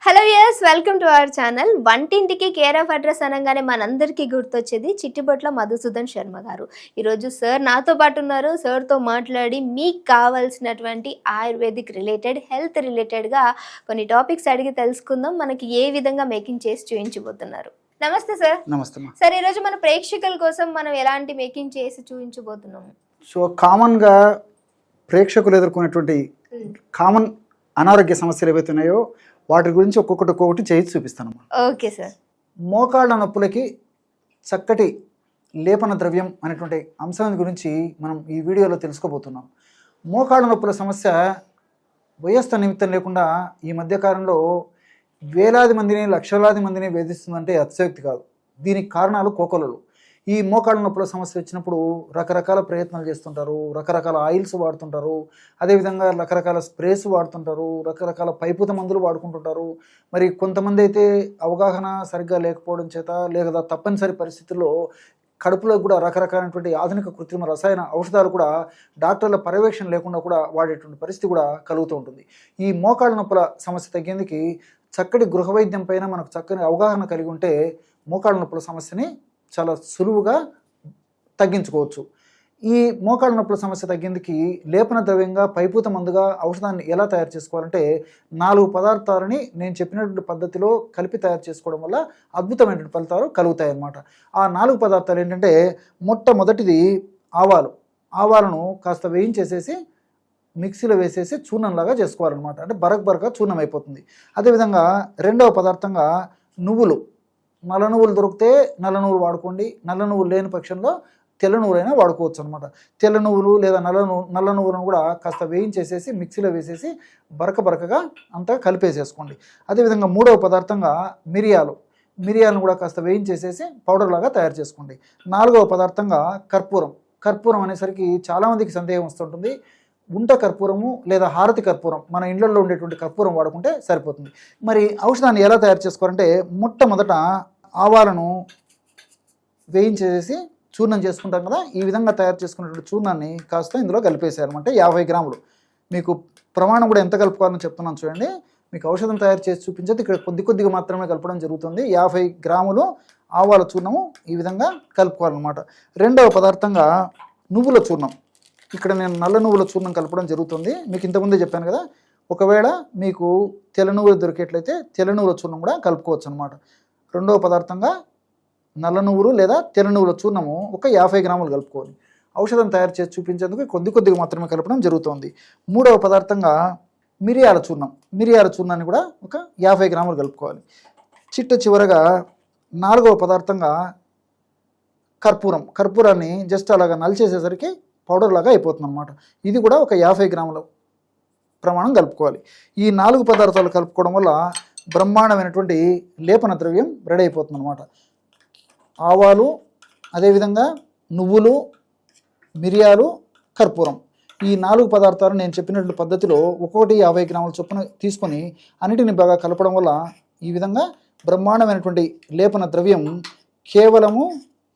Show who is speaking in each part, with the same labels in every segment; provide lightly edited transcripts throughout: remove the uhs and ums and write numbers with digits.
Speaker 1: Hello yes welcome to our channel. వంటింటికి care of address అనగానే మనందరికీ గుర్తొచ్చేది చిట్టిబొట్ల మధుసూదన్ శర్మ గారు. ఈరోజు సార్ నాతో పాటు ఉన్నారు. సార్తో మాట్లాడి మీకు కావాల్సినటువంటి ఆయుర్వేదిక్ రిలేటెడ్, హెల్త్ రిలేటెడ్గా కొన్ని టాపిక్స్ అడిగి తెలుసుకుందాం. మనకి ఏ విధంగా మేకింగ్ చేసి చూపించబోతున్నారు. నమస్తే సార్.
Speaker 2: నమస్తే.
Speaker 1: సార్, ఈరోజు మన ప్రేక్షకుల కోసం మనం ఎలాంటి మేకింగ్ చేసి చూపించబోతున్నాము?
Speaker 2: సో కామన్గా ప్రేక్షకులు ఎదుర్కొనేటువంటి కామన్ అనారోగ్య సమస్యలు ఏవైతే ఉన్నాయో వాటి గురించి ఒక్కొక్కటి చేసి చూపిస్తాను.
Speaker 1: Okay sir.
Speaker 2: మోకాళ్ళ నొప్పులకి చక్కటి లేపన ద్రవ్యం అనేటువంటి అంశం గురించి మనం ఈ వీడియోలో తెలుసుకోబోతున్నాం. మోకాళ్ళ నొప్పుల సమస్య వయస్సు నిమిత్తం లేకుండా ఈ మధ్యకాలంలో వేలాది మందిని, లక్షలాది మందిని వేధిస్తుందంటే అతిశయోక్తి కాదు. దీనికి కారణాలు కోకొలలు. ఈ మోకాళ్ళ నొప్పుల సమస్య వచ్చినప్పుడు రకరకాల ప్రయత్నాలు చేస్తుంటారు, రకరకాల ఆయిల్స్ వాడుతుంటారు, అదేవిధంగా రకరకాల స్ప్రేస్ వాడుతుంటారు, రకరకాల పైపుత మందులు వాడుకుంటుంటారు. మరి కొంతమంది అయితే అవగాహన సరిగ్గా లేకపోవడం చేత లేదా తప్పనిసరి పరిస్థితుల్లో కడుపులో కూడా రకరకాలైనటువంటి ఆధునిక కృత్రిమ రసాయన ఔషధాలు కూడా డాక్టర్ల పర్యవేక్షణ లేకుండా కూడా వాడేటువంటి పరిస్థితి కూడా కలుగుతూ ఉంటుంది. ఈ మోకాళ్ళ నొప్పుల సమస్య తగ్గేందుకు చక్కటి గృహ వైద్యం పైన మనకు చక్కని అవగాహన కలిగి ఉంటే మోకాళ్ళ నొప్పుల సమస్యని చాలా సులువుగా తగ్గించుకోవచ్చు. ఈ మోకాళ్ళ నొప్పుల సమస్య తగ్గేందుకు లేపన ద్రవ్యంగా పైపూత మందుగా ఔషధాన్ని ఎలా తయారు చేసుకోవాలంటే 4 పదార్థాలని నేను చెప్పినటువంటి పద్ధతిలో కలిపి తయారు చేసుకోవడం వల్ల అద్భుతమైనటువంటి ఫలితాలు కలుగుతాయి అన్నమాట. ఆ 4 పదార్థాలు ఏంటంటే, మొట్టమొదటిది ఆవాలు. ఆవాలను కాస్త వేయించేసేసి మిక్సీలో వేసేసి చూర్ణంలాగా చేసుకోవాలన్నమాట. అంటే బరకగా చూర్ణం అయిపోతుంది. అదేవిధంగా రెండవ పదార్థంగా నువ్వులు. నల్ల నువ్వులు దొరికితే నల్ల నువ్వులు వాడుకోండి, నల్ల నువ్వులు లేని పక్షంలో తెల్ల నువ్వులైనా వాడుకోవచ్చు అనమాట. తెల్ల నువ్వులు లేదా నల్ల నువ్వులను కూడా కాస్త వేయించేసేసి మిక్సీలో వేసేసి బరకగా అంతా కలిపేసేసుకోండి. అదేవిధంగా మూడవ పదార్థంగా మిరియాలను కూడా కాస్త వేయించేసేసి పౌడర్ లాగా తయారు చేసుకోండి. నాలుగవ పదార్థంగా కర్పూరం అనేసరికి చాలామందికి సందేహం వస్తుంటుంది. ఉంట కర్పూరము లేదా హారతి కర్పూరం, మన ఇళ్లలో ఉండేటువంటి కర్పూరం వాడుకుంటే సరిపోతుంది. మరి ఔషధాన్ని ఎలా తయారు చేసుకోవాలంటే, మొట్టమొదట ఆవాలను వేయించేసి చూర్ణం చేసుకుంటాం కదా, ఈ విధంగా తయారు చేసుకున్నటువంటి చూర్ణాన్ని కాస్త ఇందులో కలిపేసారనమాట. 50 గ్రాములు. మీకు ప్రమాణం కూడా ఎంత కలుపుకోవాలని చెప్తున్నాను చూడండి. మీకు ఔషధం తయారు చేసి చూపించేది ఇక్కడ కొద్దిగా మాత్రమే కలపడం జరుగుతుంది. 50 గ్రాములు ఆవాల చూర్ణము ఈ విధంగా కలుపుకోవాలన్నమాట. రెండవ పదార్థంగా నువ్వుల చూర్ణం. ఇక్కడ నేను నల్ల నువ్వుల చూర్ణం కలపడం జరుగుతుంది. మీకు ఇంతకుముందే చెప్పాను కదా, ఒకవేళ మీకు తెల్ల నువ్వులు దొరికేట్లయితే తెల్ల నువ్వుల చూర్ణం కూడా కలుపుకోవచ్చు అనమాట. రెండవ పదార్థంగా నల్ల నువ్వులు లేదా తెల్ల నువ్వుల చూర్ణము ఒక 50 గ్రాములు కలుపుకోవాలి. ఔషధం తయారు చేసి చూపించేందుకు కొద్దిగా మాత్రమే కలపడం జరుగుతుంది. మూడవ పదార్థంగా మిరియాల చూర్ణాన్ని కూడా ఒక 50 గ్రాములు కలుపుకోవాలి. చివరగా నాలుగవ పదార్థంగా కర్పూరాన్ని జస్ట్ అలాగా నలిచేసేసరికి పౌడర్ లాగా అయిపోతుంది అనమాట. ఇది కూడా ఒక 50 గ్రాముల ప్రమాణం కలుపుకోవాలి. ఈ 4 పదార్థాలు కలుపుకోవడం వల్ల బ్రహ్మాండమైనటువంటి లేపన ద్రవ్యం రెడీ అయిపోతుంది అనమాట. ఆవాలు, అదేవిధంగా నువ్వులు, మిరియాలు, కర్పూరం, ఈ 4 పదార్థాలు నేను చెప్పినటువంటి పద్ధతిలో ఒక్కొక్కటి 50 గ్రాముల చొప్పున తీసుకొని అన్నిటిని బాగా కలపడం వల్ల ఈ విధంగా బ్రహ్మాండమైనటువంటి లేపన ద్రవ్యం కేవలము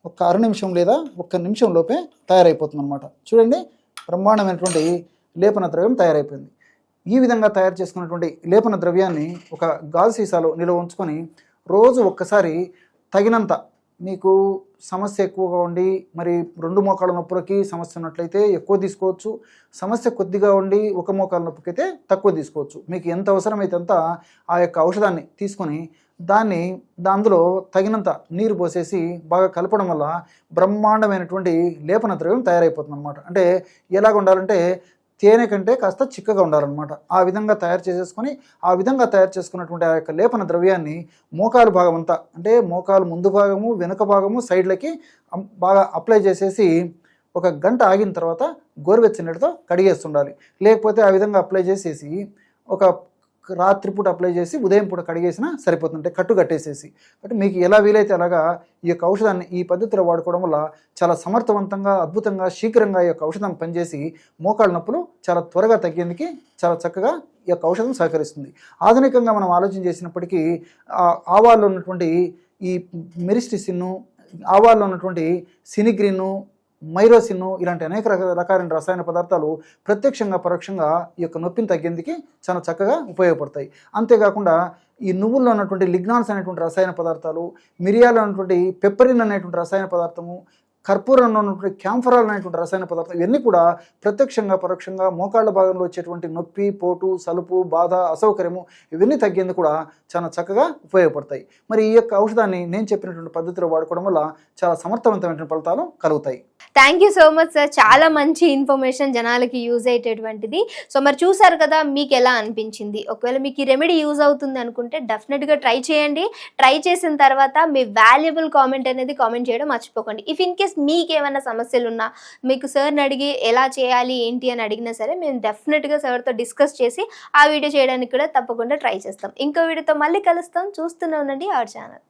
Speaker 2: ఒక అర నిమిషం లేదా 1 నిమిషం లోపే తయారైపోతుంది అనమాట. చూడండి, బ్రహ్మాండమైనటువంటి లేపన ద్రవ్యం తయారైపోయింది. ఈ విధంగా తయారు చేసుకున్నటువంటి లేపన ద్రవ్యాన్ని ఒక గాజు సీసాలో నిల్వ ఉంచుకొని రోజు ఒక్కసారి తగినంత, మీకు సమస్య ఎక్కువగా ఉండి మరి 2 మోకాళ్ళ నొప్పులకి సమస్య ఉన్నట్లయితే ఎక్కువ తీసుకోవచ్చు. సమస్య కొద్దిగా ఉండి 1 మోకాళ్ళ నొప్పికైతే తక్కువ తీసుకోవచ్చు. మీకు ఎంత అవసరమైతే అంత ఆ యొక్క ఔషధాన్ని తీసుకొని అందులో తగినంత నీరు పోసేసి బాగా కలపడం వల్ల బ్రహ్మాండమైనటువంటి లేపన ద్రవ్యం తయారైపోతుంది అనమాట. అంటే ఎలాగ ఉండాలంటే తేనె కంటే కాస్త చిక్కగా ఉండాలన్నమాట. ఆ విధంగా తయారు చేసేసుకొని ఆ విధంగా తయారు చేసుకున్నటువంటి ఆ యొక్క లేపన ద్రవ్యాన్ని మోకాలు భాగం అంతా, అంటే మోకాలు ముందు భాగము వెనుక భాగము సైడ్లకి బాగా అప్లై చేసేసి 1 గంట ఆగిన తర్వాత గోరువెచ్చని నీటితో కడిగేస్తుండాలి. లేకపోతే ఆ విధంగా అప్లై చేసేసి ఒక రాత్రిపూట అప్లై చేసి ఉదయం పూట కడిగేసినా సరిపోతుంటే కట్టేసేసి. అంటే మీకు ఎలా వీలైతే అలాగా ఈ యొక్క ఔషధాన్ని ఈ పద్ధతిలో వాడుకోవడం వల్ల చాలా సమర్థవంతంగా, అద్భుతంగా, శీఘ్రంగా ఈ యొక్క ఔషధం పనిచేసి మోకాళ్ళ నొప్పులు చాలా త్వరగా తగ్గేందుకు చాలా చక్కగా ఈ యొక్క ఔషధం సహకరిస్తుంది. ఆధునికంగా మనం ఆలోచన చేసినప్పటికీ ఆవాల్లో ఉన్నటువంటి ఈ మెరిస్టిసిన్, ఆవాల్లో ఉన్నటువంటి సినిగ్రిన్, మైరోసిన్ ఇలాంటి అనేక రకాలైన రసాయన పదార్థాలు ప్రత్యక్షంగా పరోక్షంగా ఈ యొక్క నొప్పిని తగ్గేందుకు చాలా చక్కగా ఉపయోగపడతాయి. అంతేకాకుండా ఈ నువ్వుల్లో ఉన్నటువంటి లిగ్నాన్స్ అనేటువంటి రసాయన పదార్థాలు, మిరియాలు అనేటువంటి పెప్పరిన్ అనేటువంటి రసాయన పదార్థము, కర్పూరంలో ఉన్నటువంటి క్యాంఫరాల్ అనేటువంటి రసాయన పదార్థం, ఇవన్నీ కూడా ప్రత్యక్షంగా పరోక్షంగా మోకాళ్ళ భాగంలో వచ్చేటువంటి నొప్పి, పోటు, సలుపు, బాధ, అసౌకర్యము ఇవన్నీ తగ్గేందుకు కూడా చాలా చక్కగా ఉపయోగపడతాయి. మరి ఈ యొక్క ఔషధాన్ని నేను చెప్పినటువంటి పద్ధతిలో వాడుకోవడం వల్ల చాలా సమర్థవంతమైన ఫలితాలు కలుగుతాయి.
Speaker 1: Thank you so much sir, చాలా మంచి ఇన్ఫర్మేషన్ జనాలకి యూజ్ అయ్యేటటువంటిది. సో మరి చూసారు కదా, మీకు ఎలా అనిపించింది? ఒకవేళ మీకు ఈ రెమెడీ యూజ్ అవుతుంది అనుకుంటే డెఫినెట్గా ట్రై చేయండి. ట్రై చేసిన తర్వాత మీ వాల్యుబుల్ కామెంట్ అనేది కామెంట్ చేయడం మర్చిపోకండి. ఇఫ్ ఇన్ కేస్ మీకు ఏమైనా సమస్యలు ఉన్నా, మీకు సార్ని అడిగి ఎలా చేయాలి ఏంటి అని అడిగినా సరే మేము డెఫినెట్గా సార్తో డిస్కస్ చేసి ఆ వీడియో చేయడానికి కూడా తప్పకుండా ట్రై చేస్తాం. ఇంకో వీడియోతో మళ్ళీ కలుస్తాం. చూస్తూనే ఉండండి అవర్ ఛానల్.